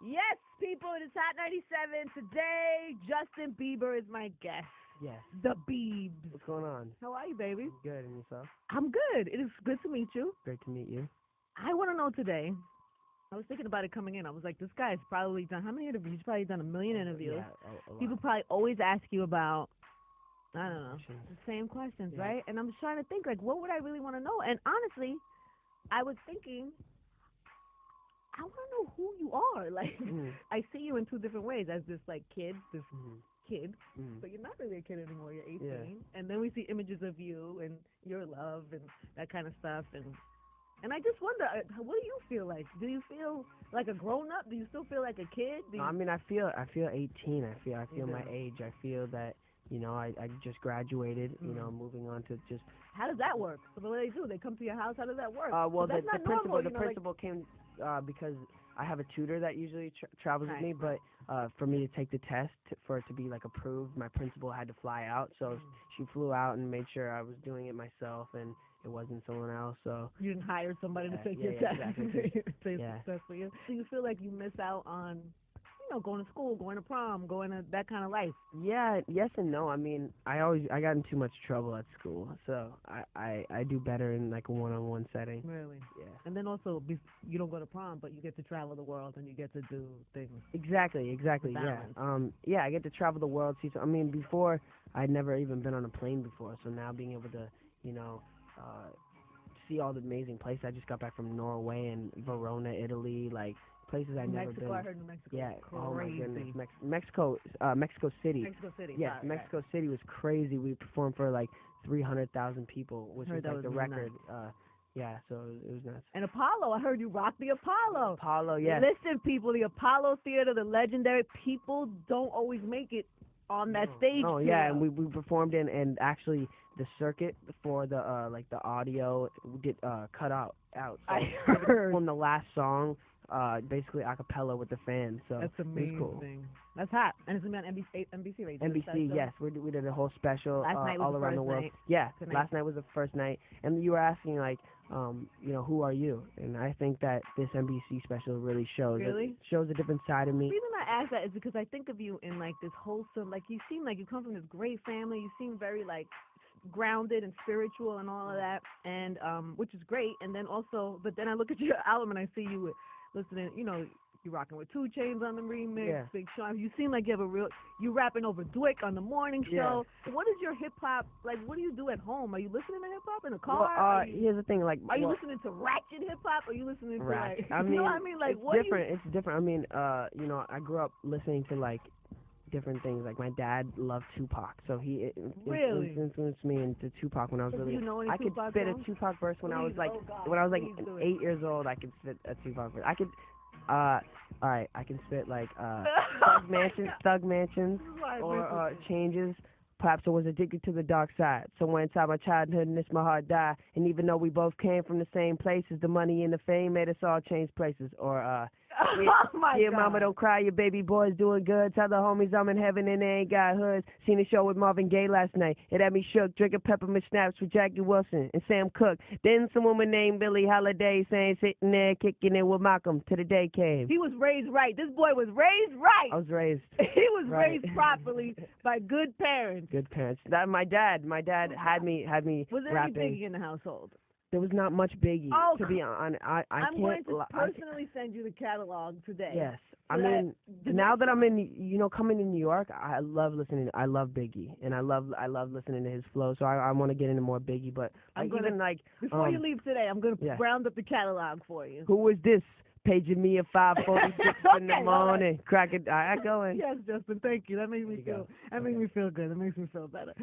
Yes, people, it is Hot 97. Today, Justin Bieber is my guest. Yes. The Biebs. What's going on? How are you, baby? Good, and yourself? I'm good. It is good to meet you. Great to meet you. I want to know today. I was thinking about it coming in. I was like, this guy's probably done how many interviews? He's probably done a million interviews. Yeah, a lot. People probably always ask you about, I don't know, Questions. the same questions, Yeah. right? And I'm just trying to think, like, what would I really want to know? And honestly, I was thinking, I want to know who you are. Like, I see you in two different ways, as this like kid, kid, but you're not really a kid anymore. You're 18, Yeah. and then we see images of you and your love and that kind of stuff. And I just wonder, what do you feel like? Do you feel like a grown up? Do you still feel like a kid? No, I mean, I feel 18. I feel You my do. age. I feel that I just graduated. Moving on to just. How does that work? So what do they do? They come to your house. How does that work? Well, that's the not principal normal, principal came because I have a tutor that usually travels with Right. me, but for me to take the test for it to be like approved, my principal had to fly out, so she flew out and made sure I was doing it myself and it wasn't someone else. So You didn't hire somebody to take your yeah, test. exactly. Take Yeah. the test for you. Do you feel like you miss out on, going to school, going to prom, going to that kind of life? Yeah, yes and no. I mean, I got in too much trouble at school, so I do better in like a one-on-one setting. Really? Yeah. And then also, you don't go to prom, but you get to travel the world and you get to do things. Exactly. Yeah. Balance. Yeah, I get to travel the world. See, so I mean, before I'd never even been on a plane before, so now being able to, see all the amazing places. I just got back from Norway and Verona, Italy, like places I'd never Mexico, been. I heard New Mexico. Yeah. Crazy. Oh my goodness. Mexico City. Mexico City. Yes, sorry, Mexico City was crazy. We performed for like 300,000 people, which was Heard that like the was record. Yeah, so it was nuts. And Apollo, I heard you rock the Apollo. Apollo, yes. Listen, people, the Apollo Theater, the legendary, people don't always make it on that stage. Oh yeah, and we performed in, and actually the circuit for the the audio did cut out. So I we heard. performed the last song basically a cappella with the fans. So That's amazing. It was cool. That's hot. And it's going to be on NBC radio. NBC, yes, we did a whole special Last night was all the around first the world. night. Yeah, Tonight. last night was the first night, and you were asking like, who are you? And I think that this NBC special really shows shows a different side of me. The reason I ask that is because I think of you in like this wholesome, like you seem like you come from this great family. You seem very like grounded and spiritual and all of that, and which is great. And then also, but then I look at your album and I see you listening, you rocking with 2 Chainz on the remix, Yeah. Big Sean. You seem like you have you rapping over Dwick on the morning show. Yeah. What is your hip hop, like what do you do at home? Are you listening to hip hop in the car? Well, here's the thing, like, are you listening to ratchet hip hop? Are you listening to ratchet? like, you know what I mean? Like, it's what different. It's different. I mean, I grew up listening to like different things. Like my dad loved Tupac, so he Really? influenced me into Tupac when I was really. Do you know any I could Tupac spit songs? a Tupac verse when I was Please, like oh God, 8 years old. I could spit a Tupac verse. I could. All right, I can spit like Thug Mansions, or Changes. Perhaps I was addicted to the dark side. Somewhere inside my childhood, and this my heart died. And even though we both came from the same places, the money and the fame made us all change places. Or oh my yeah, God. mama, don't cry, your baby boy's doing good. Tell the homies I'm in heaven and they ain't got hoods. Seen a show with Marvin Gaye last night. It had me shook, drinking peppermint snaps with Jackie Wilson and Sam Cooke. Then some woman named Billie Holiday saying sitting there kicking it with Malcolm till the day came. He was raised right. This boy was raised right. I was raised. He was right. raised properly by good parents. Good parents. That my dad had me Was there rapping. any Biggie in the household? There was not much Biggie, Oh, to be honest. I'm going to personally send you the catalog today. Yes. So I mean, now that I'm in, coming to New York, I love listening. I love Biggie, and I love listening to his flow. So I want to get into more Biggie. But before you leave today, I'm gonna yeah. round up the catalog for you. Who is this? Paging me at 5:46 in the morning. Right. Crack it. I go in. Yes, Justin. Thank you. That made me feel. Go. That made me feel good. That makes me feel better.